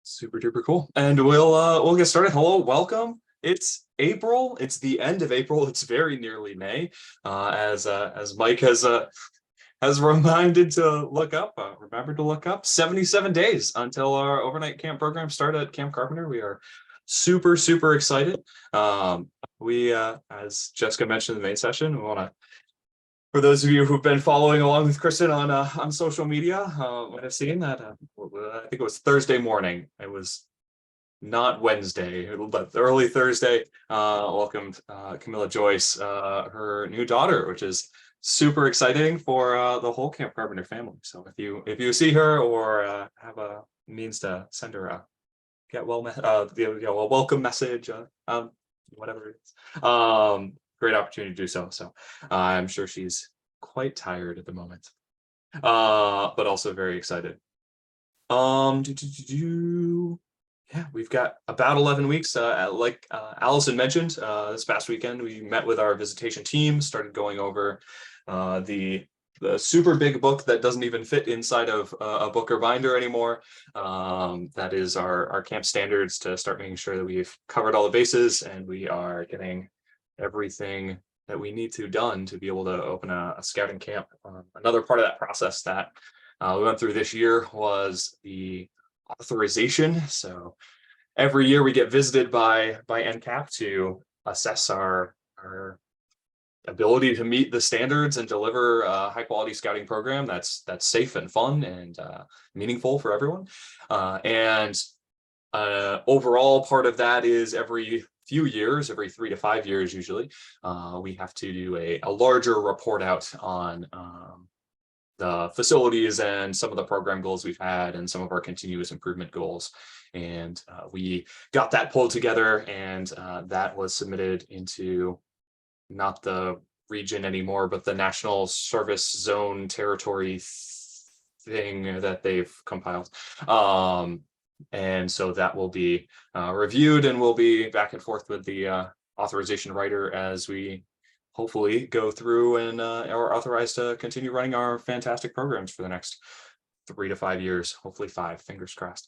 Super duper cool. And we'll get started. Hello, welcome. It's April. It's the end of April. It's very nearly May. As Mike has reminded to look up, remember to look up 77 days until our overnight camp program start at Camp Carpenter. We are super excited. We as Jessica mentioned in the main session, we want to, for those of you who've been following along with Kristen on social media, might have seen that I think it was Thursday morning. It was not Wednesday, but early Thursday. Welcomed Camilla Joyce, her new daughter, which is super exciting for the whole Camp Carpenter family. So if you see her or have a means to send her a a welcome message, whatever it is. Great opportunity to do so. So I'm sure she's quite tired at the moment, but also very excited. Yeah, we've got about 11 weeks. Like Allison mentioned, this past weekend, we met with our visitation team, started going over the super big book that doesn't even fit inside of a book or binder anymore. That is our camp standards, to start making sure that we've covered all the bases and we are getting everything that we need to done to be able to open a scouting camp. Another part of that process that we went through this year was the authorization. So every year we get visited by NCAP to assess our ability to meet the standards and deliver a high quality scouting program that's safe and fun and meaningful for everyone. Overall part of that is every few years, every 3 to 5 years usually, we have to do a larger report out on the facilities and some of the program goals we've had and some of our continuous improvement goals. And we got that pulled together, and that was submitted into not the region anymore, but the National Service Zone Territory thing that they've compiled. And so that will be reviewed, and we'll be back and forth with the authorization writer as we hopefully go through and are authorized to continue running our fantastic programs for the next 3 to 5 years, hopefully 5, fingers crossed.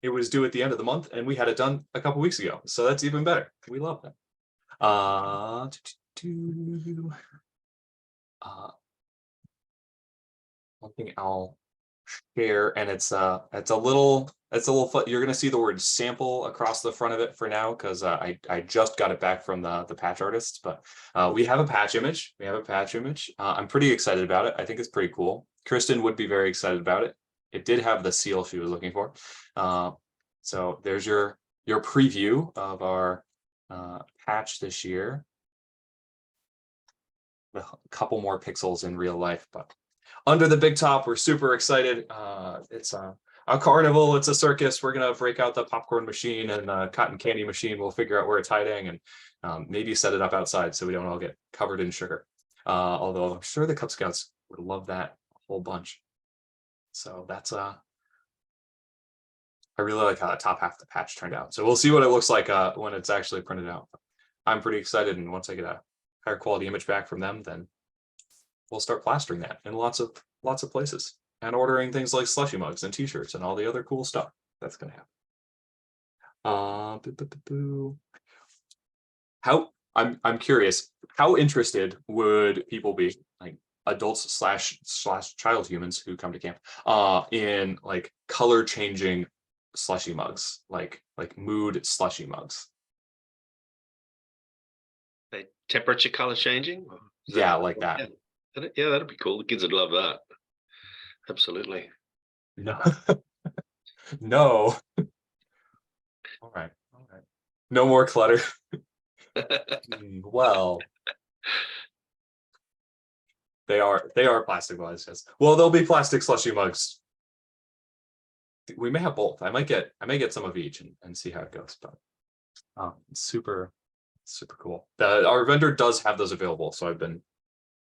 It was due at the end of the month, and we had it done a couple weeks ago, so that's even better. We love that. One thing I'll share, and it's a little fun. You're gonna see the word sample across the front of it for now, because I just got it back from the patch artists, but we have a patch image. I'm pretty excited about it. I think it's pretty cool. Kristen would be very excited about it. It did have the seal she was looking for. So there's your preview of our patch this year. A couple more pixels in real life, but under the big top, we're super excited. It's a carnival, it's a circus. We're gonna break out the popcorn machine and the cotton candy machine. We'll figure out where it's hiding, and maybe set it up outside so we don't all get covered in sugar. Although I'm sure the Cub Scouts would love that a whole bunch. So that's I really like how the top half of the patch turned out. So we'll see what it looks like when it's actually printed out. I'm pretty excited, and once I get a higher quality image back from them, then we'll start plastering that in lots of places, and ordering things like slushy mugs and t-shirts and all the other cool stuff that's going to happen. How I'm curious, how interested would people be, like adults slash child humans who come to camp, in like color changing slushy mugs, like mood slushy mugs? Like temperature color changing? Yeah, like that. Yeah, that'd be cool. The kids would love that. Absolutely. No. No. All right. No more clutter. Well, they are plastic mugs. Yes. Well, there'll be plastic slushy mugs. We may have both. I may get some of each and see how it goes. But super cool. Our vendor does have those available, so I've been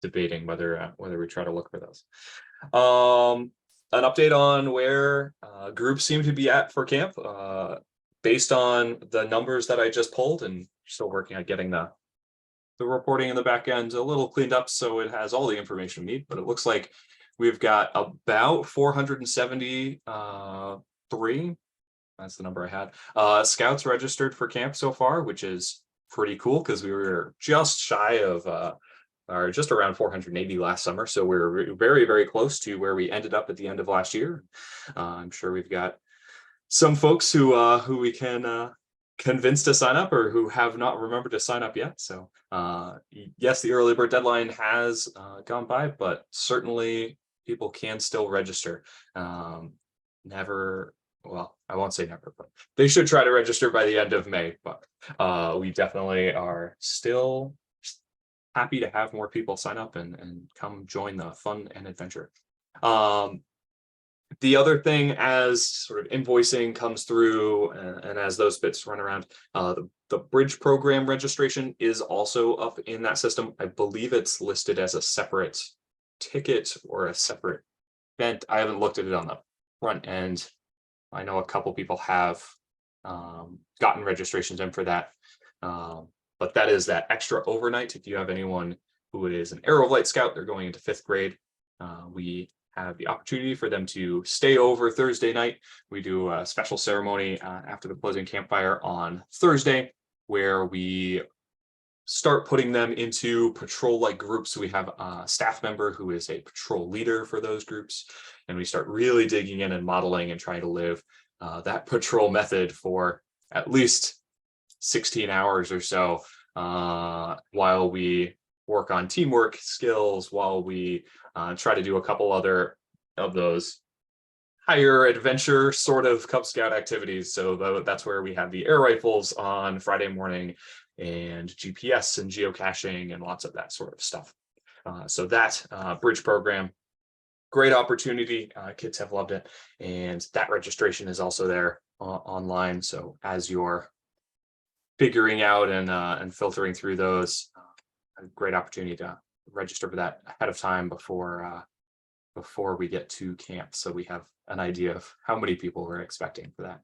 debating whether we try to look for those. An update on where groups seem to be at for camp, based on the numbers that I just pulled, and still working on getting the reporting in the back end a little cleaned up so it has all the information we need. But it looks like We've got about 473. That's the number I had. Scouts registered for camp so far, which is pretty cool because we were just shy of or just around 480 last summer. So we're very, very close to where we ended up at the end of last year. I'm sure we've got some folks who we can convince to sign up or who have not remembered to sign up yet. So yes, the early bird deadline has gone by, but certainly people can still register. Never, well, I won't say never, but they should try to register by the end of May. But we definitely are still happy to have more people sign up and come join the fun and adventure. The other thing, as sort of invoicing comes through and as those bits run around, the bridge program registration is also up in that system. I believe it's listed as a separate ticket or a separate event. I haven't looked at it on the front end. I know a couple people have gotten registrations in for that. But that is that extra overnight. If you have anyone who is an Arrow of Light Scout, they're going into 5th grade. We have the opportunity for them to stay over Thursday night. We do a special ceremony after the closing campfire on Thursday, where we start putting them into patrol-like groups. We have a staff member who is a patrol leader for those groups, and we start really digging in and modeling and trying to live that patrol method for at least 16 hours or so, while we work on teamwork skills, while we try to do a couple other of those higher adventure sort of Cub Scout activities. So that's where we have the air rifles on Friday morning and GPS and geocaching and lots of that sort of stuff. So that bridge program, great opportunity. Kids have loved it. And that registration is also there online. So as you're figuring out and filtering through those, a great opportunity to register for that ahead of time before we get to camp, so we have an idea of how many people we're expecting for that.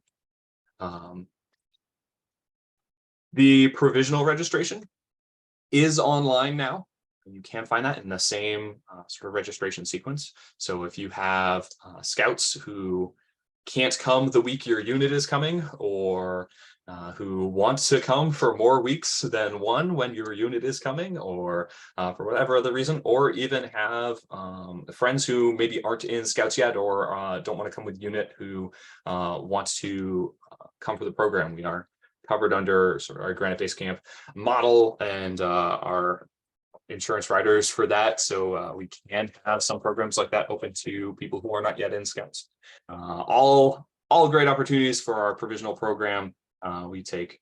The provisional registration is online now. You can find that in the same sort of registration sequence. So if you have scouts who can't come the week your unit is coming, or who want to come for more weeks than one when your unit is coming, or for whatever other reason, or even have friends who maybe aren't in scouts yet or don't want to come with unit who wants to come for the program. We are covered under sort of our Granite Base Camp model and our insurance riders for that. So we can have some programs like that open to people who are not yet in scouts. All great opportunities for our provisional program. We take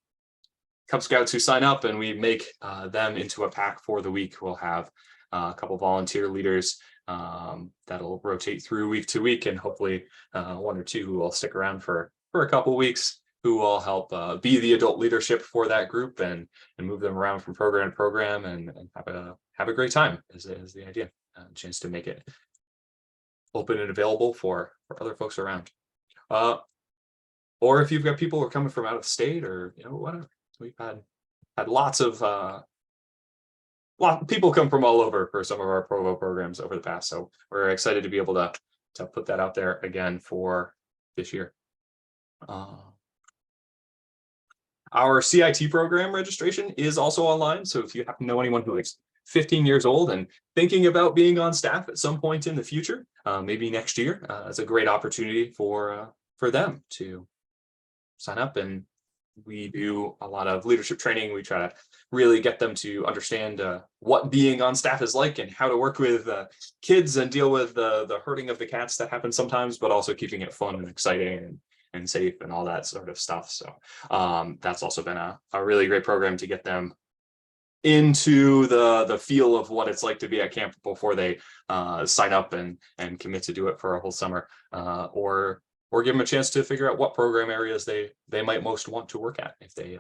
Cub Scouts who sign up and we make them into a pack for the week. We'll have a couple volunteer leaders that'll rotate through week to week, and hopefully one or two who will stick around for a couple weeks, who will help be the adult leadership for that group and move them around from program to program and have a great time is the idea. A chance to make it open and available for other folks around. Or if you've got people who are coming from out of state, or whatever. We've had lots of people come from all over for some of our Provo programs over the past. So we're excited to be able to put that out there again for this year. Our CIT program registration is also online. So if you happen to know anyone who is 15 years old and thinking about being on staff at some point in the future, maybe next year, it's a great opportunity for them to sign up. And we do a lot of leadership training. We try to really get them to understand what being on staff is like and how to work with kids and deal with the herding of the cats that happens sometimes, but also keeping it fun and exciting and safe and all that sort of stuff. So that's also been a really great program to get them into the feel of what it's like to be at camp before they sign up and commit to do it for a whole summer, or give them a chance to figure out what program areas they might most want to work at if they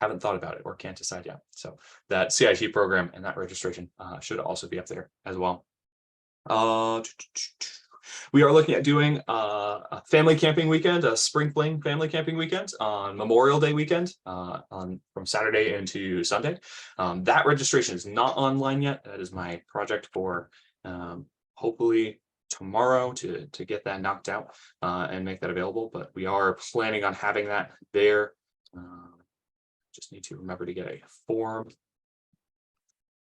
haven't thought about it or can't decide yet. So that CIT program and that registration should also be up there as well. We are looking at doing a family camping weekend, a spring fling family camping weekend on Memorial Day weekend, from Saturday into Sunday. That registration is not online yet. That is my project for hopefully tomorrow to get that knocked out and make that available. But we are planning on having that there. Just need to remember to get a form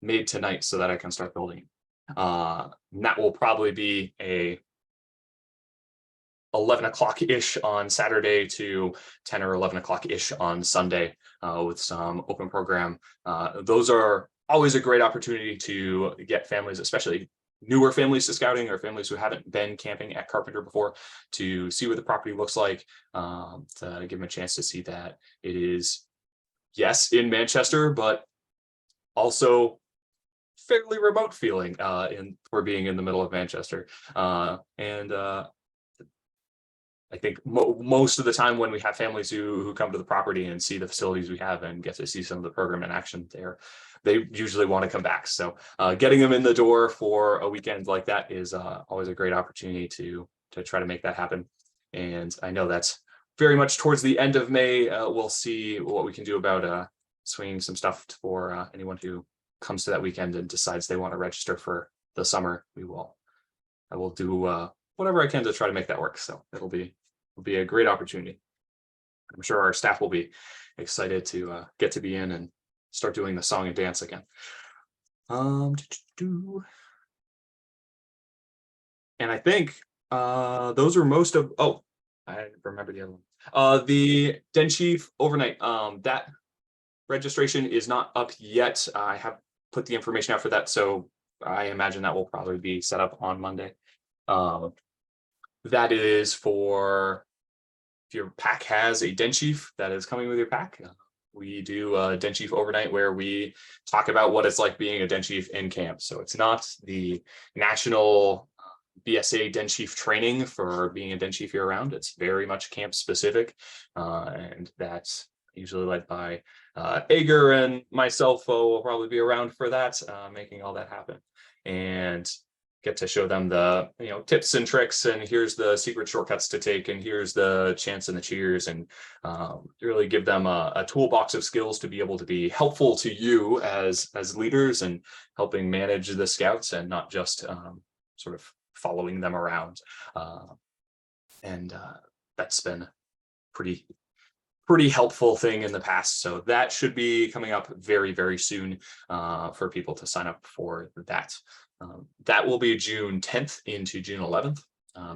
made tonight so that I can start building. And that will probably be a 11 o'clock ish on Saturday to 10 or 11 o'clock ish on Sunday with some open program. Those are always a great opportunity to get families, especially newer families to scouting or families who haven't been camping at Carpenter before, to see what the property looks like, to give them a chance to see that it is, yes, in Manchester, but also fairly remote feeling for being in the middle of Manchester. And I think most of the time when we have families who come to the property and see the facilities we have and get to see some of the program in action there, they usually want to come back. So getting them in the door for a weekend like that is always a great opportunity to try to make that happen. And I know that's very much towards the end of May. We'll see what we can do about swinging some stuff for anyone who comes to that weekend and decides they want to register for the summer. I will do whatever I can to try to make that work. So it'll be a great opportunity. I'm sure our staff will be excited to get to be in and start doing the song and dance again. And I think those are most of, oh, I remember the other one. The Den Chief overnight, that registration is not up yet. I have put the information out for that, so I imagine that will probably be set up on Monday. That is for if your pack has a Den Chief that is coming with your pack. We do a Den Chief overnight where we talk about what it's like being a Den Chief in camp. So it's not the national BSA Den Chief training for being a Den Chief year round. It's very much camp specific. And that's usually led by Ager, and myself will probably be around for that, making all that happen. And get to show them the tips and tricks, and here's the secret shortcuts to take, and here's the chants and the cheers, and really give them a toolbox of skills to be able to be helpful to you as leaders and helping manage the scouts, and not just sort of following them around. And that's been pretty helpful thing in the past. So that should be coming up very, very soon for people to sign up for that. That will be June 10th into June 11th.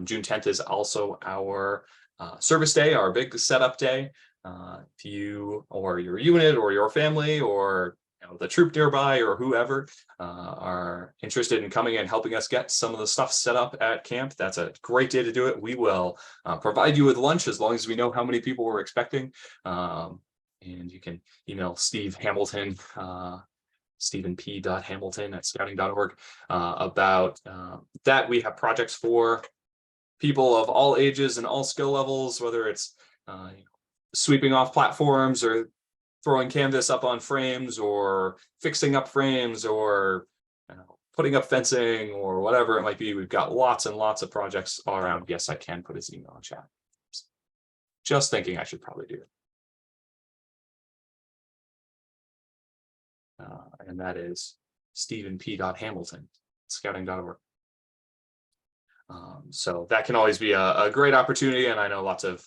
June 10th is also our service day, our big setup day. If you or your unit or your family or the troop nearby or whoever are interested in coming and helping us get some of the stuff set up at camp, that's a great day to do it. We will provide you with lunch as long as we know how many people we're expecting. And you can email Steve Hamilton, stephenp.hamilton@scouting.org about that. We have projects for people of all ages and all skill levels, whether it's sweeping off platforms or throwing canvas up on frames or fixing up frames or putting up fencing or whatever it might be. We've got lots and lots of projects all around. Yes, I can put his email in chat. Just thinking I should probably do it. And that is stephenp.hamilton, scouting.org. So that can always be a great opportunity. And I know lots of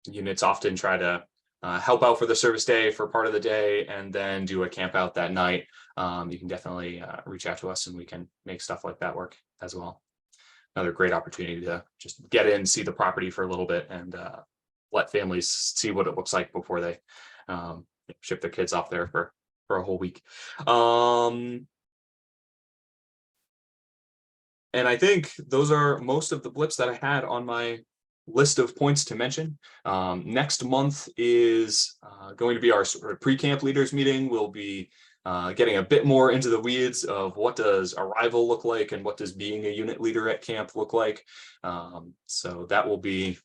units often try to help out for the service day for part of the day and then do a camp out that night. You can definitely reach out to us and we can make stuff like that work as well. Another great opportunity to just get in, see the property for a little bit, and let families see what it looks like before they ship their kids off there for a whole week. And I think those are most of the blips that I had on my list of points to mention. Next month is going to be our sort of pre-camp leaders meeting. We'll be getting a bit more into the weeds of what does arrival look like and what does being a unit leader at camp look like. So that will be,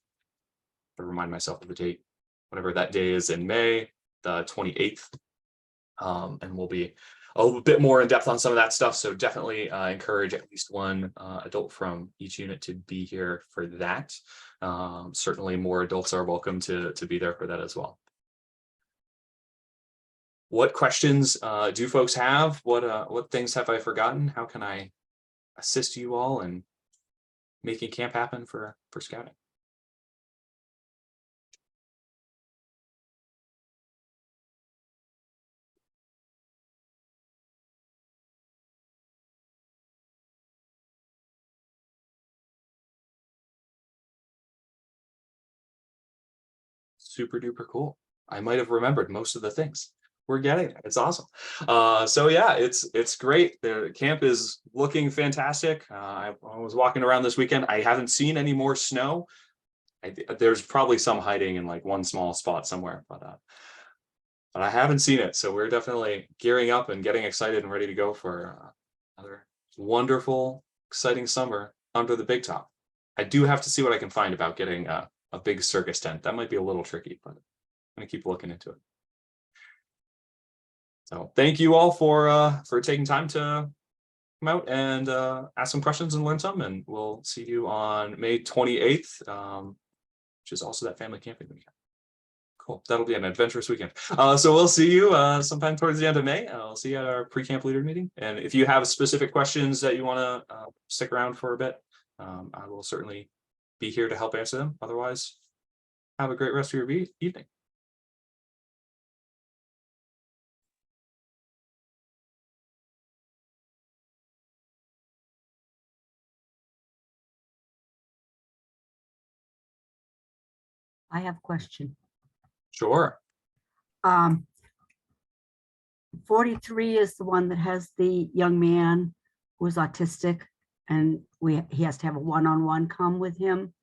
to remind myself of the date, whatever that day is in May, the 28th. And we'll be a little bit more in depth on some of that stuff. So definitely encourage at least one adult from each unit to be here for that. Certainly more adults are welcome to be there for that as well. What questions do folks have? What things have I forgotten? How can I assist you all? And making camp happen for scouting. Super duper cool. I might have remembered most of the things. We're getting it. It's awesome. So yeah, it's great. The camp is looking fantastic. I was walking around this weekend. I haven't seen any more snow. There's probably some hiding in like one small spot somewhere, but I haven't seen it. So we're definitely gearing up and getting excited and ready to go for another wonderful, exciting summer under the big top. I do have to see what I can find about getting a big circus tent. That might be a little tricky, but I'm gonna keep looking into it. So thank you all for taking time to come out and ask some questions and learn some. And we'll see you on May 28th, which is also that family camping weekend. Cool. That'll be an adventurous weekend. So we'll see you sometime towards the end of May. I'll see you at our pre-camp leader meeting. And if you have specific questions that you want to stick around for a bit, I will certainly be here to help answer them. Otherwise, have a great rest of your evening. I have a question. Sure. 43 is the one that has the young man who is autistic, and he has to have a one-on-one come with him.